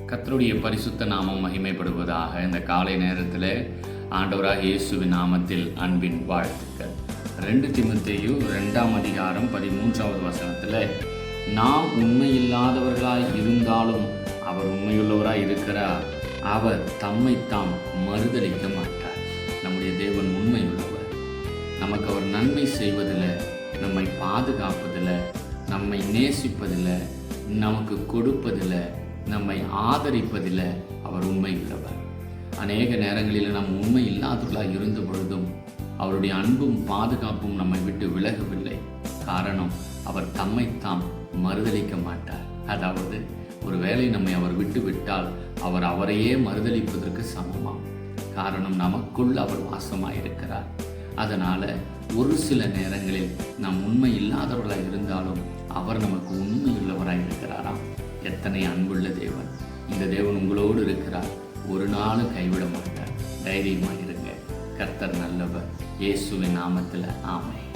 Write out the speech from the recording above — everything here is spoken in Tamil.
கர்த்தருடைய பரிசுத்த நாமம் மகிமைப்படுவதாக. இந்த காலை நேரத்தில் ஆண்டவராக இயேசுவின் நாமத்தில் அன்பின் வாழ்த்துக்கள். 2 தீமோத்தேயு 2ஆம் அதிகாரம் 13வது வசனத்தில், நாம் உண்மையில்லாதவர்களாய் இருந்தாலும் அவர் உண்மையுள்ளவராய் இருக்கிறார், அவர் தம்மைத்தாம் மறுதலிக்க மாட்டார். நம்முடைய தேவன் உண்மையுள்ளவர். நமக்கு அவர் நன்மை செய்வதில், நம்மை பாதுகாப்பதில், நம்மை நேசிப்பதில், நமக்கு கொடுப்பதில், நம்மை ஆதரிப்பதில் அவர் உண்மையுள்ளவர். அநேக நேரங்களில் நாம் உண்மை இல்லாதவர்களாக இருந்த பொழுதும் அவருடைய அன்பும் பாதுகாப்பும் நம்மை விட்டு விலகவில்லை. காரணம், அவர் தம்மைத்தாம் மறுதலிக்க மாட்டார். அதாவது, ஒரு வேளை நம்மை அவர் விட்டு விட்டால் அவர் அவரையே மறுதலிப்பதற்கு சமமாம். காரணம், நமக்குள் அவர் வாசமாயிருக்கிறார். அதனால் ஒரு சில நேரங்களில் நாம் உண்மை இல்லாதவர்களாக இருந்தாலும் அவர் நமக்கு உண்மையுள்ளவராக இருக்கிறாராம். எத்தனை அன்புள்ள தேவன்! இந்த தேவன் உங்களோடு இருக்கிறார். ஒரு நாளும் கைவிட மாட்டார். தைரியமாக இருங்க. கர்த்தர் நல்லவர். இயேசுவின் நாமத்தில் ஆமென்.